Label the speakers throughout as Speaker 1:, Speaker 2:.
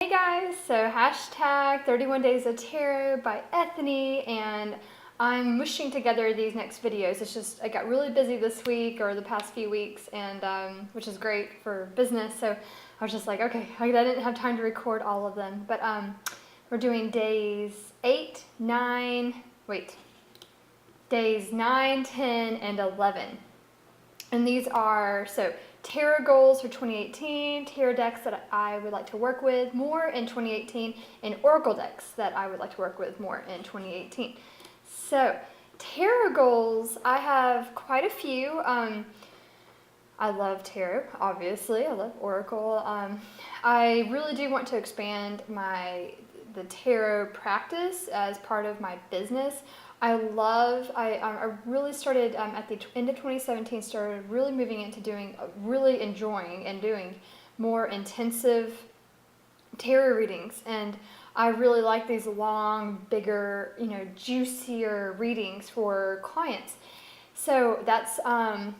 Speaker 1: Hey guys, so hashtag 31 Days of Tarot by Ethony, and I'm mushing together these next videos. It's just, I got really busy this week or the past few weeks, and which is great for business, so I was just like, okay, I didn't have time to record all of them, but we're doing days 9, 10, and 11. And these are, tarot goals for 2018, tarot decks that I would like to work with more in 2018, and oracle decks that I would like to work with more in 2018. So, tarot goals, I have quite a few. I love tarot, obviously. I love oracle. I really do want to expand the tarot practice as part of my business. I really started at the end of 2017, started really moving into really enjoying and doing more intensive tarot readings. And I really like these long, bigger, juicier readings for clients. So that's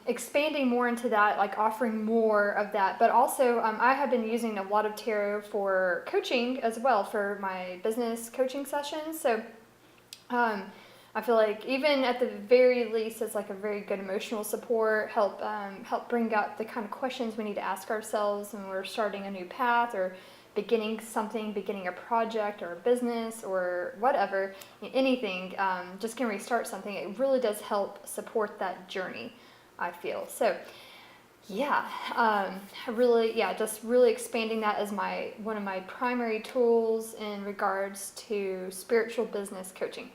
Speaker 1: expanding more into that, like offering more of that. But also, I have been using a lot of tarot for coaching as well, for my business coaching sessions. So I feel like even at the very least, it's like a very good emotional support, help bring up the kind of questions we need to ask ourselves when we're starting a new path or beginning a project or a business or whatever, anything, just can restart something. It really does help support that journey, I feel. So yeah, just really expanding that as one of my primary tools in regards to spiritual business coaching.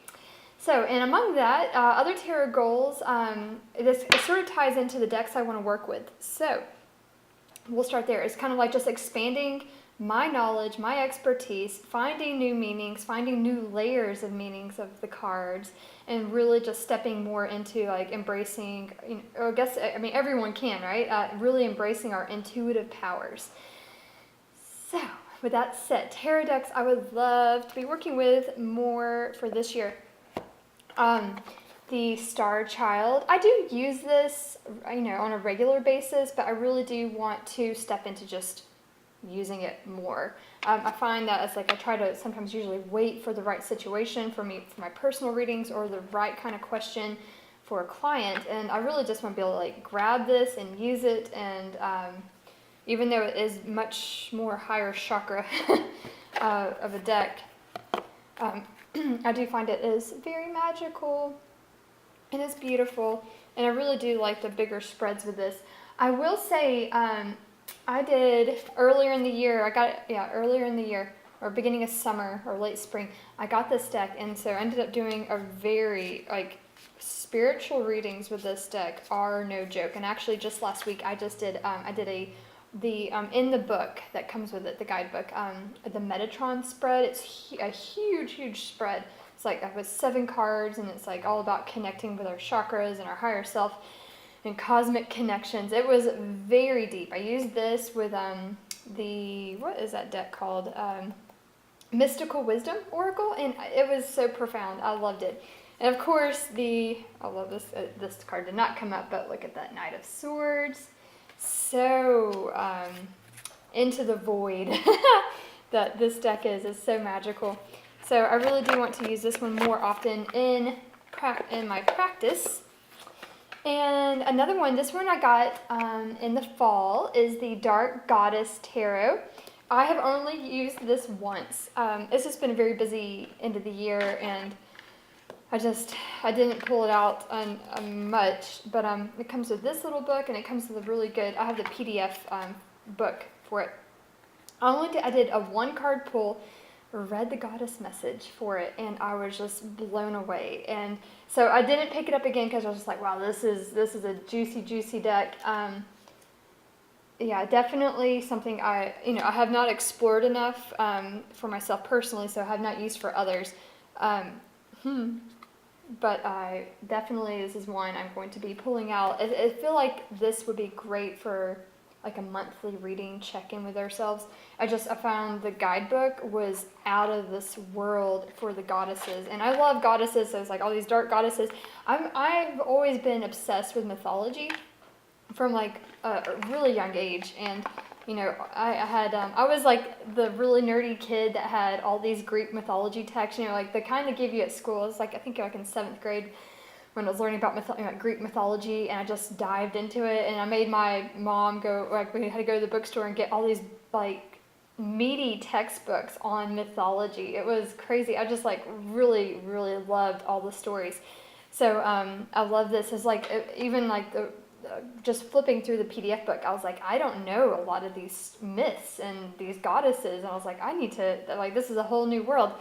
Speaker 1: So, and among that, other tarot goals, this sort of ties into the decks I want to work with. So, we'll start there. It's kind of like just expanding my knowledge, my expertise, finding new meanings, finding new layers of meanings of the cards, and really just stepping more into like embracing, everyone can, right? Really embracing our intuitive powers. So, with that said, tarot decks I would love to be working with more for this year. The Star Child. I do use this, on a regular basis, but I really do want to step into just using it more. I find that it's like I try to sometimes usually wait for the right situation for my personal readings or the right kind of question for a client, and I really just want to be able to like grab this and use it, and even though it is much more higher chakra of a deck, I do find it is very magical and it's beautiful, and I really do like the bigger spreads with this. I will say, I did earlier in the year, or beginning of summer or late spring, I got this deck, and so I ended up doing a very, spiritual readings with this deck are no joke. And actually just last week I did in the book that comes with it, the guidebook, the Metatron spread. It's a huge spread. It's like with 7 cards, and it's like all about connecting with our chakras and our higher self and cosmic connections. It was very deep. I used this with what is that deck called? Mystical Wisdom Oracle, and it was so profound. I loved it. And of course, I love this. This card did not come up, but look at that Knight of Swords. So into the void that this deck is so magical. So I really do want to use this one more often in my practice. And another one, this one I got in the fall, is the Dark Goddess Tarot. I have only used this once. It's just been a very busy end of the year, and I didn't pull it out much, but it comes with this little book, and it comes with a really good, I have the PDF book for it. I did a 1-card pull, read the goddess message for it, and I was just blown away. And so I didn't pick it up again because I was just like, wow, this is a juicy deck. Yeah, definitely something I have not explored enough for myself personally, so I have not used for others. But this is one I'm going to be pulling out. I feel like this would be great for like a monthly reading check-in with ourselves. I found the guidebook was out of this world for the goddesses, and I love goddesses. So it's like all these dark goddesses. I've always been obsessed with mythology from like a really young age, and you know, I was like the really nerdy kid that had all these Greek mythology texts, you know, like the kind of give you at school. It's like, I think like in 7th grade when I was learning about Greek mythology, and I just dived into it, and I made my mom go, like we had to go to the bookstore and get all these like meaty textbooks on mythology. It was crazy. I just like really, really loved all the stories. So I love this. It's like, even like the just flipping through the PDF book, I was like, I don't know a lot of these myths and these goddesses, and I was like, I need to, like, this is a whole new world.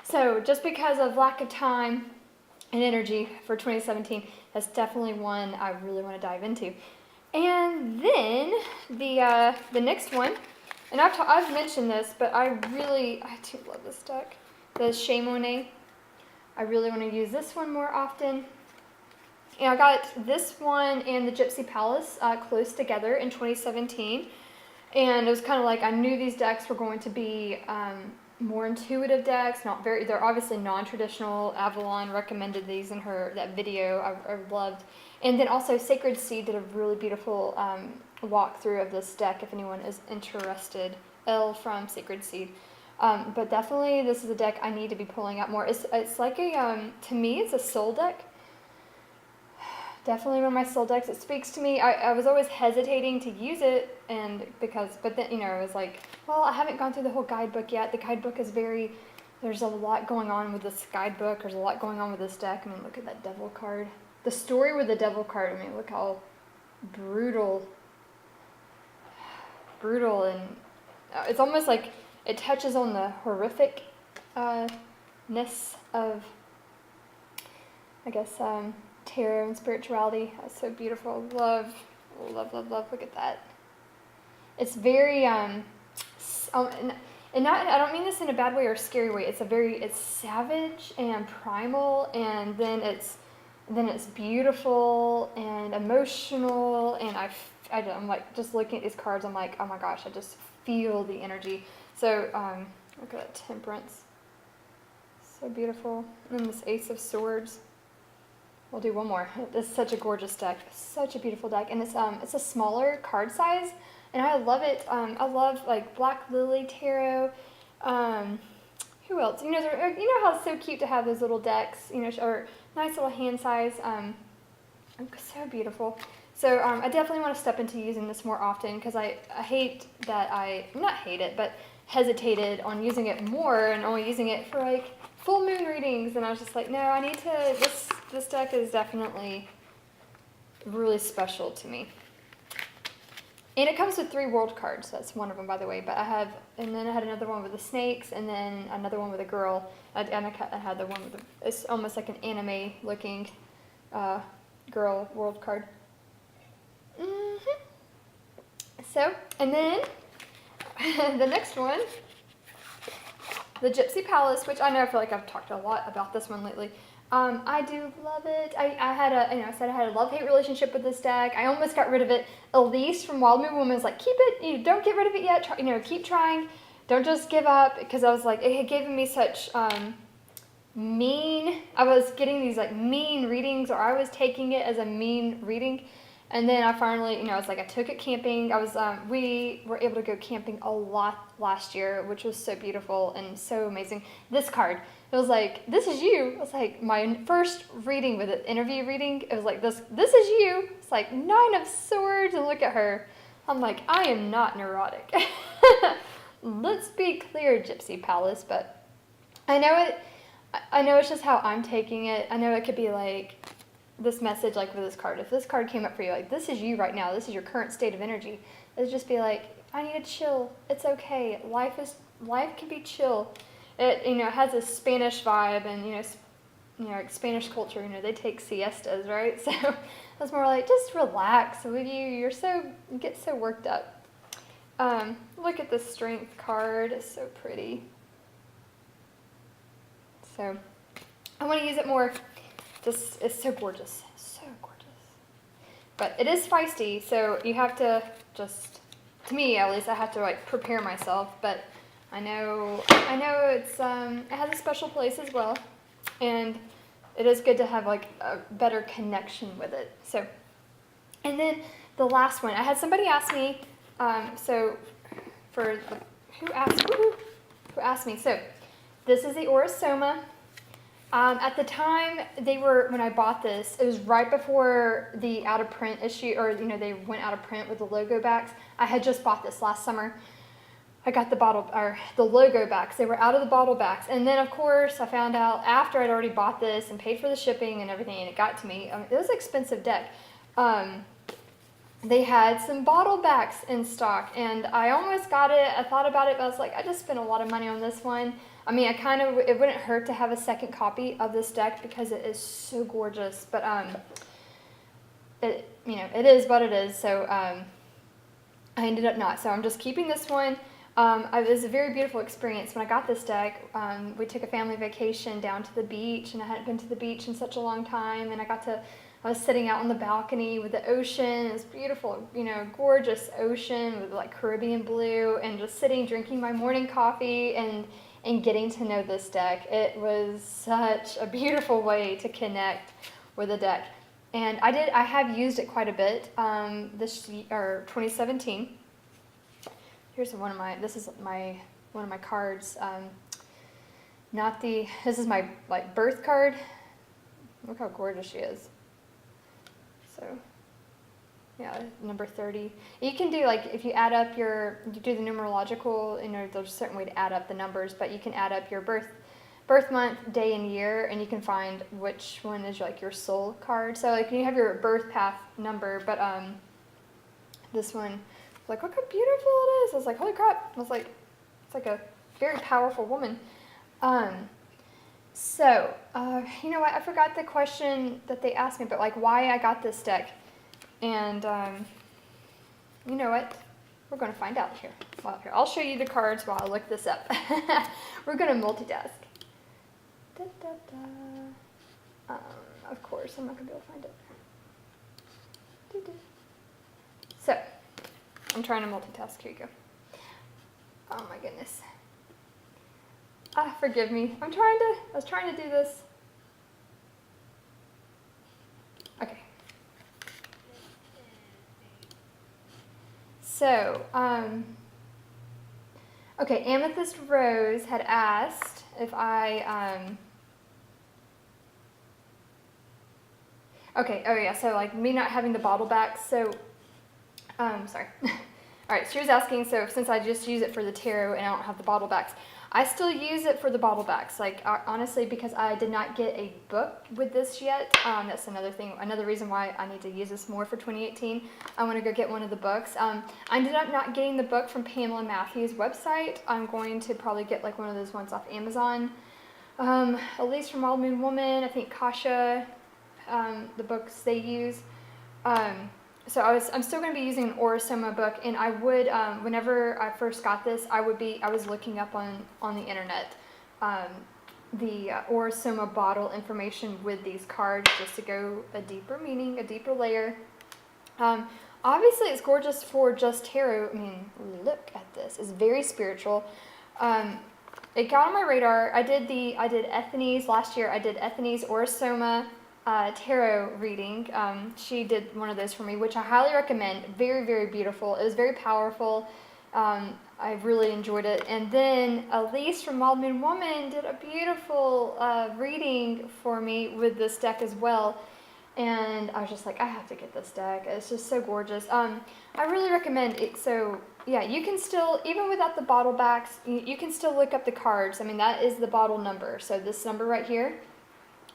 Speaker 1: So just because of lack of time and energy for 2017, that's definitely one I really want to dive into. And then the next one, and I've mentioned this, but I do love this deck, the Chamonix. I really want to use this one more often. And I got this one and the Gypsy Palace close together in 2017. And it was kind of like, I knew these decks were going to be more intuitive decks, they're obviously non-traditional. Avalon recommended these in that video I loved. And then also Sacred Seed did a really beautiful walkthrough of this deck if anyone is interested. Elle from Sacred Seed. But definitely this is a deck I need to be pulling out more. It's like to me, it's a soul deck. Definitely one of my soul decks. It speaks to me. I was always hesitating to use it, but then, you know, I was like, well, I haven't gone through the whole guidebook yet. The guidebook is there's a lot going on with this guidebook. There's a lot going on with this deck. I mean, look at that Devil card. The story with the Devil card, I mean, look how brutal, and it's almost like it touches on the horrificness of, I guess, tarot and spirituality. That's so beautiful. Love. Look at that. It's very and not, I don't mean this in a bad way or a scary way. It's savage and primal, and then it's beautiful and emotional, and I'm like, just looking at these cards, I'm like, oh my gosh, I just feel the energy. So look at that Temperance. So beautiful. And then this Ace of Swords. We'll do one more. This is such a gorgeous deck, such a beautiful deck, and it's a smaller card size, and I love it. I love like Black Lily Tarot. Who else? You know how it's so cute to have those little decks, you know, or nice little hand size. So beautiful. So I definitely want to step into using this more often, because I hate that not hate it, but hesitated on using it more and only using it for like full moon readings, and I was just like, no, I need to, this deck is definitely really special to me. And it comes with 3 world cards. That's one of them, by the way. But and then I had another one with the snakes, and then another one with a girl. And I had the one with it's almost like an anime-looking girl world card. So, and then the next one, the Gypsy Palace, which I feel like I've talked a lot about this one lately. I do love it. I said I had a love-hate relationship with this deck. I almost got rid of it. Elise from Wild Moon Woman was like, keep it, don't get rid of it yet. Try, keep trying. Don't just give up, because I was like, it had given me such I was getting these like mean readings, or I was taking it as a mean reading. And then I finally, it's like I took it camping. We were able to go camping a lot last year, which was so beautiful and so amazing. This card, it was like, this is you. It was like my first reading with it, interview reading. It was like, this is you. It's like 9 of Swords, and look at her. I'm like, I am not neurotic. Let's be clear, Gypsy Palace, but I know it's just how I'm taking it. I know it could be like this message, like with this card. If this card came up for you, like, this is you right now, this is your current state of energy, it'd just be like, I need to chill. It's okay. Life can be chill. It has a Spanish vibe, and like Spanish culture, they take siestas, right? So it's more like, just relax. With you get so worked up. Look at the Strength card. It's so pretty. So I want to use it more. Just, it's so gorgeous. So gorgeous. But it is feisty, so you have to just, to me at least, I have to like prepare myself. But I know it's it has a special place as well, and it is good to have like a better connection with it. So, and then the last one, I had somebody ask me, so for who asked me. So this is the Orosoma. At the time when I bought this, it was right before the out of print issue, or they went out of print with the logo backs. I had just bought this last summer. I got the logo backs. They were out of the bottle backs. And then of course I found out after I'd already bought this and paid for the shipping and everything, and it got to me. It was an expensive deck. They had some bottle backs in stock, and I almost got it. I thought about it, but I was like, I just spent a lot of money on this one. I mean, it wouldn't hurt to have a second copy of this deck because it is so gorgeous. But it is what it is. So I ended up not. So I'm just keeping this one. It was a very beautiful experience when I got this deck. We took a family vacation down to the beach, and I hadn't been to the beach in such a long time, and I was sitting out on the balcony with the ocean. It was beautiful, gorgeous ocean with like Caribbean blue, and just sitting, drinking my morning coffee and getting to know this deck. It was such a beautiful way to connect with a deck. And I have used it quite a bit this year, 2017. Here's one of my cards. This is my birth card. Look how gorgeous she is. So, yeah, number 30. You can do if you add up you do the numerological, there's a certain way to add up the numbers, but you can add up your birth month, day, and year, and you can find which one is your soul card. So you have your birth path number, but this one, look how beautiful it is. I was like, holy crap. I was like, it's like a very powerful woman. So, you know what, I forgot the question that they asked me, but why I got this deck. And, you know what, we're going to find out here. Well, here, I'll show you the cards while I look this up. We're going to multitask. Da, da, da. Of course, I'm not going to be able to find it. Doo-doo. So, I'm trying to multitask. Here you go. Oh my goodness. Forgive me. I was trying to do this. Okay. So, okay, Amethyst Rose had asked if okay, oh yeah, so me not having the bottle backs, so, sorry. All right, she was asking, so since I just use it for the tarot and I don't have the bottle backs, I still use it for the bottle backs, honestly, because I did not get a book with this yet. That's another reason why I need to use this more for 2018. I want to go get one of the books. I ended up not getting the book from Pamela Matthews' website. I'm going to probably get one of those ones off Amazon. At least from Wild Moon Woman, I think Kasha, the books they use. So I'm still going to be using an Orosoma book, and I would, whenever I first got this, I was looking up on the internet the Orosoma bottle information with these cards, just to go a deeper meaning, a deeper layer. Obviously it's gorgeous for just tarot. I mean, look at this. It's very spiritual. It got on my radar. I did Ethony's last year. I did Ethony's Orosoma tarot reading. She did one of those for me, which I highly recommend. Very, very beautiful. It was very powerful. I really enjoyed it. And then Elise from Wild Moon Woman did a beautiful reading for me with this deck as well. And I was just like, I have to get this deck. It's just so gorgeous. I really recommend it. So yeah, you can still, even without the bottle backs, you can still look up the cards. I mean, that is the bottle number. So this number right here,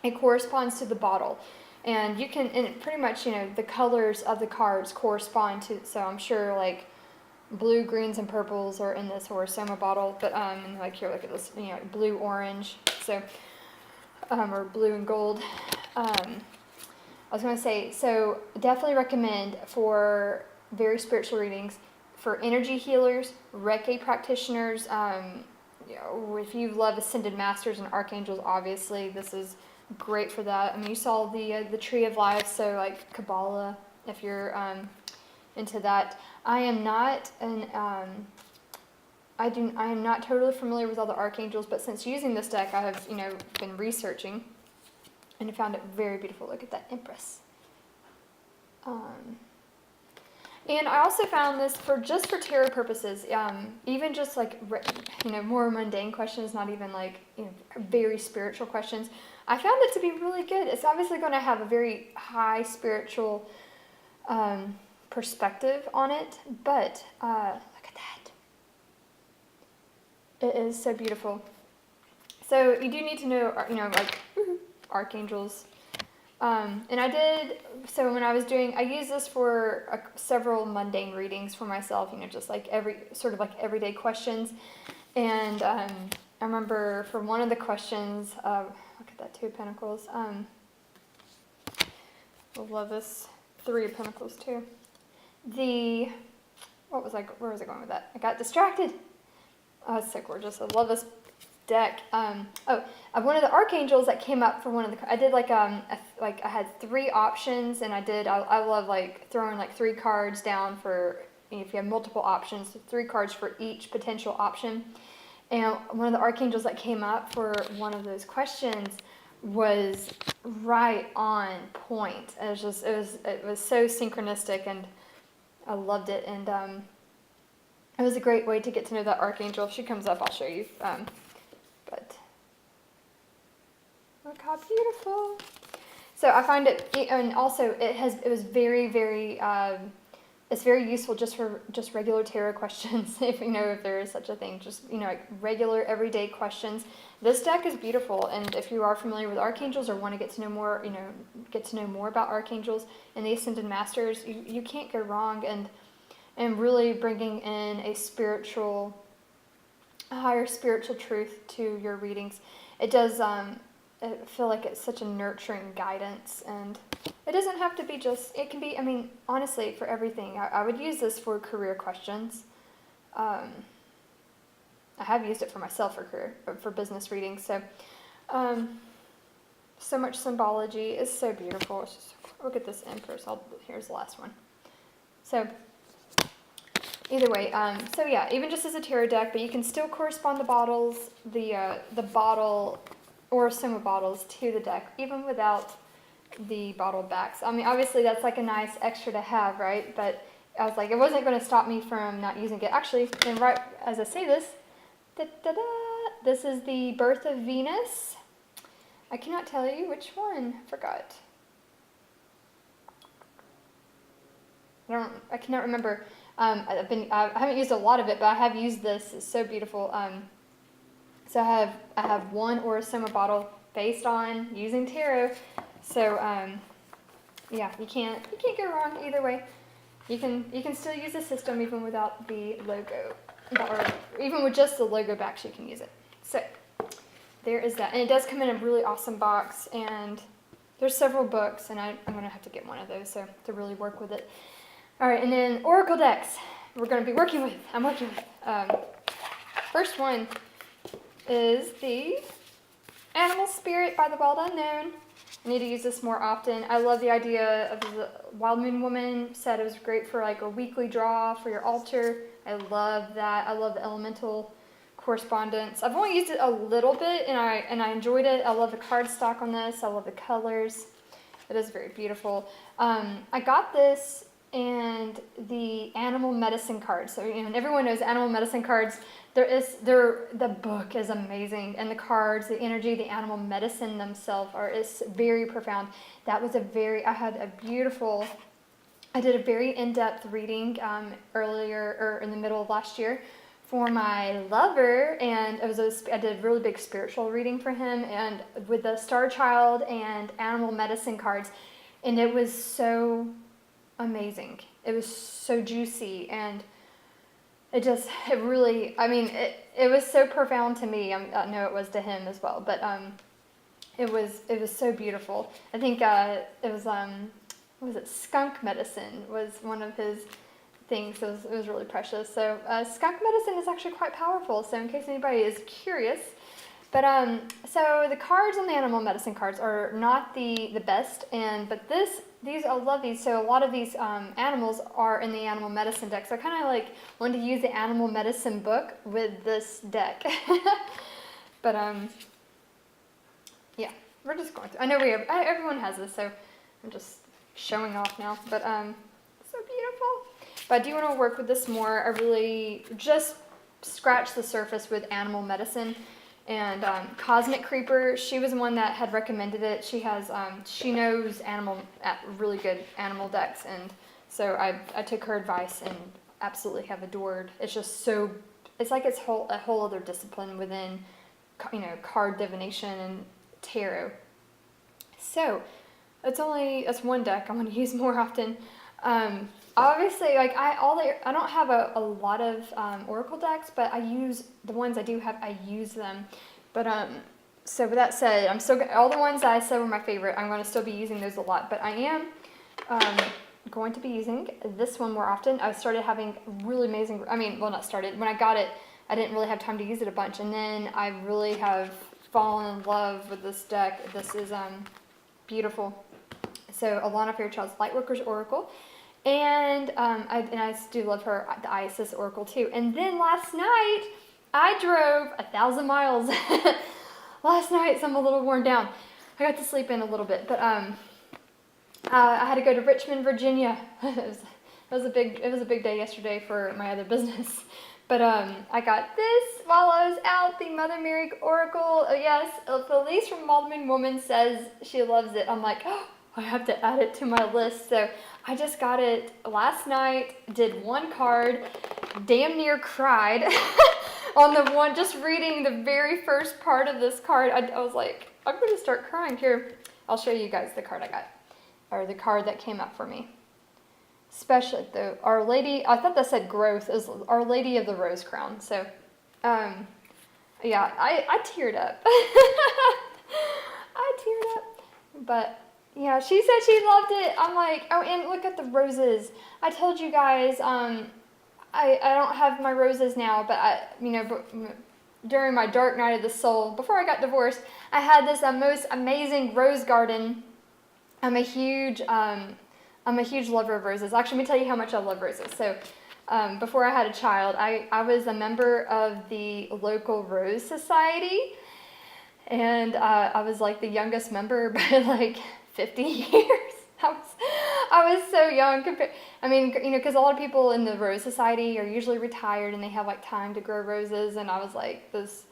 Speaker 1: it corresponds to the bottle. And you can, and pretty much, the colors of the cards correspond to, so I'm sure blue, greens, and purples are in this Orosoma bottle. But, and here, look at this, blue, orange, so, or blue and gold. I was going to say, so definitely recommend for very spiritual readings, for energy healers, Reiki practitioners, if you love Ascended Masters and Archangels, obviously, this is great for that. I mean, you saw the Tree of Life, so Kabbalah, if you're into that. I am not I am not totally familiar with all the archangels, but since using this deck, I have been researching, and I found it very beautiful. Look at that Empress. And I also found this for tarot purposes, even just like, more mundane questions, not even like, very spiritual questions. I found it to be really good. It's obviously going to have a very high spiritual perspective on it, but look at that. It is so beautiful. So you do need to know, like archangels. And so when I was I used this for several mundane readings for myself, just like everyday questions. And I remember for one of the questions, look at that, Two of Pentacles. I love this Three of Pentacles too. Where was I going with that? I got distracted. Oh, it's so gorgeous. I love this deck. One of the archangels that came up for one of the, I did I had 3 options, and I love like throwing like 3 cards down for, if you have multiple options, 3 cards for each potential option. And one of the archangels that came up for one of those questions was right on point. It was so synchronistic, and I loved it. And it was a great way to get to know that archangel. If she comes up, I'll show you. But look how beautiful. So I find it, and also it was very, very, it's very useful just for regular tarot questions, if there is such a thing, just, like regular everyday questions. This deck is beautiful, and if you are familiar with archangels or want to get to know more about archangels and the Ascended Masters, you can't go wrong, and really bringing in a higher spiritual truth to your readings. It does, I feel like it's such a nurturing guidance, and it doesn't have to be it can be, honestly, for everything. I would use this for career questions. I have used it for myself for business readings. So, so much symbology is so beautiful. It's just, look at this Empress. Here's the last one. So, either way, so yeah, even just as a tarot deck, but you can still correspond the bottle or some of bottles to the deck, even without the bottle backs. Obviously that's like a nice extra to have, right? But I was like, it wasn't going to stop me from not using it. Actually, and right as I say this, this is the Birth of Venus. I cannot tell you which one. Forgot. I cannot remember. I haven't used a lot of it, but I have used this. It's so beautiful. So I have one Aura-Soma bottle based on using tarot. So yeah, you can't go wrong either way. You can still use the system even without the logo, or even with just the logo backs, you can use it. So there is that, and it does come in a really awesome box, and there's several books, and I'm gonna have to get one of those to really work with it. All right, and then Oracle decks I'm working with. First one is the Animal Spirit by the Wild Unknown. I need to use this more often. I love the idea of the Wild Moon Woman said it was great for like a weekly draw for your altar. I love that. I love the elemental correspondence. I've only used it a little bit, and I enjoyed it. I love the cardstock on this. I love the colors. It is very beautiful. I got this and the animal medicine cards. So, and everyone knows animal medicine cards. The book is amazing, and the cards, the energy, the animal medicine themselves is very profound. I did a very in-depth reading earlier, or in the middle of last year, for my lover, and I did a really big spiritual reading for him, and with the Star Child and animal medicine cards, and it was so amazing. It was so juicy, and it was so profound to me. I know it was to him as well, but it was so beautiful. I think it was skunk medicine was one of his things. It was really precious. So skunk medicine is actually quite powerful. So in case anybody is curious, but so the cards on the animal medicine cards are not the best, but I love these. So a lot of these animals are in the animal medicine deck. So I kind of like wanted to use the animal medicine book with this deck. But yeah, we're just going through. I know everyone has this, so I'm just showing off now. But so beautiful. But I do want to work with this more. I really just scratched the surface with animal medicine. And Cosmic Creeper, she was the one that had recommended it. She has, she knows really good animal decks, and so I took her advice and absolutely have adored. It's just so, it's like it's a whole other discipline within, you know, card divination and tarot. So that's one deck I'm going to use more often. Obviously, like I don't have a lot of oracle decks, but I use the ones I do have. I use them, but so with that said, I'm still all the ones that I said were my favorite. I'm going to still be using those a lot, but I am going to be using this one more often. I started having really amazing. I mean, well, not started when I got it. I didn't really have time to use it a bunch, and then I really have fallen in love with this deck. This is beautiful. So Alana Fairchild's Lightworkers Oracle. And I do love her, the Isis Oracle too. And then last night, I drove 1,000 miles. Last night, so I'm a little worn down. I got to sleep in a little bit, but I had to go to Richmond, Virginia. It was a big day yesterday for my other business. But I got this while I was out, the Mother Mary Oracle. Oh, yes, Felice from Malden Woman says she loves it. I'm like, oh, I have to add it to my list. So I just got it last night, did one card, damn near cried on the one, just reading the very first part of this card. I was like, I'm going to start crying here. I'll show you guys the card I got, or the card that came up for me. Especially the Our Lady, I thought that said growth, is Our Lady of the Rose Crown. So, yeah, I teared up. I teared up, but yeah, she said she loved it. I'm like, oh, and look at the roses. I told you guys, I don't have my roses now, but during my dark night of the soul, before I got divorced, I had this most amazing rose garden. I'm a huge lover of roses. Actually, let me tell you how much I love roses. So, before I had a child, I was a member of the local Rose Society, and I was like the youngest member by like 50 years. I was so young compared. I mean, because a lot of people in the Rose Society are usually retired and they have like time to grow roses, and I was like this,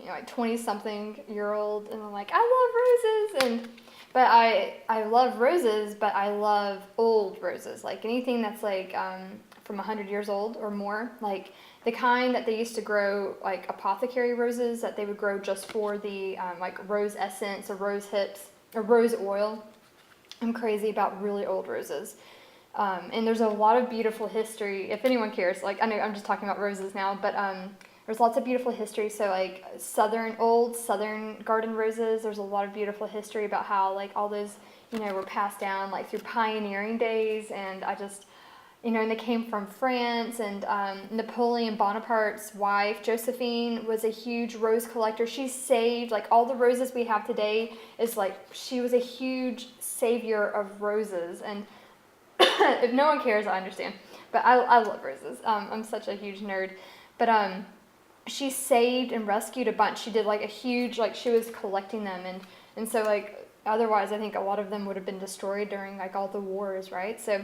Speaker 1: like 20-something-year-old, and I'm like, I love roses, but I love roses, but I love old roses, like anything that's like from 100 years old or more, like the kind that they used to grow, like apothecary roses that they would grow just for the like rose essence or rose hips or rose oil. I'm crazy about really old roses. And there's a lot of beautiful history, if anyone cares. Like, I know I'm just talking about roses now, but there's lots of beautiful history. So like old southern garden roses, there's a lot of beautiful history about how like all those, were passed down like through pioneering days. And I just, and they came from France, and Napoleon Bonaparte's wife, Josephine, was a huge rose collector. She saved, like all the roses we have today is like, she was a huge savior of roses. And if no one cares, I understand. But I love roses. I'm such a huge nerd. But she saved and rescued a bunch. She did like a huge, like she was collecting them. And so like, otherwise I think a lot of them would have been destroyed during like all the wars, right? So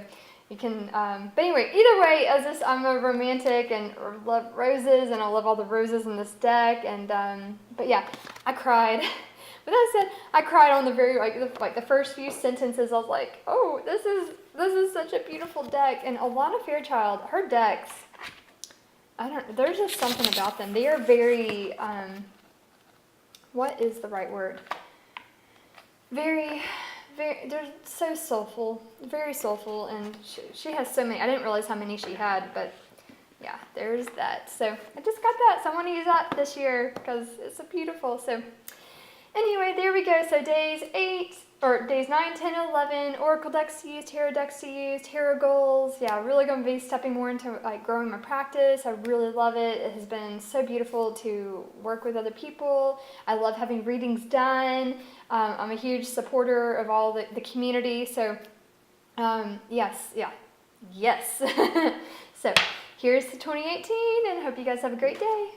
Speaker 1: you can, but anyway, either way, I'm a romantic and love roses, and I love all the roses in this deck. And, but yeah, I cried. But that said, I cried on the very, like the first few sentences. I was like, oh, this is such a beautiful deck. And Alana Fairchild, her decks, there's just something about them. They are very, what is the right word? Very, they're so soulful, very soulful. And she has so many. I didn't realize how many she had, but yeah, there's that. So I just got that. So I want to use that this year because it's so beautiful. So anyway, there we go. So days 9, 10, 11, oracle decks to use, tarot decks to use, tarot goals. Yeah, really going to be stepping more into like growing my practice. I really love it. It has been so beautiful to work with other people. I love having readings done. I'm a huge supporter of all the community. So yes. So here's to 2018, and hope you guys have a great day.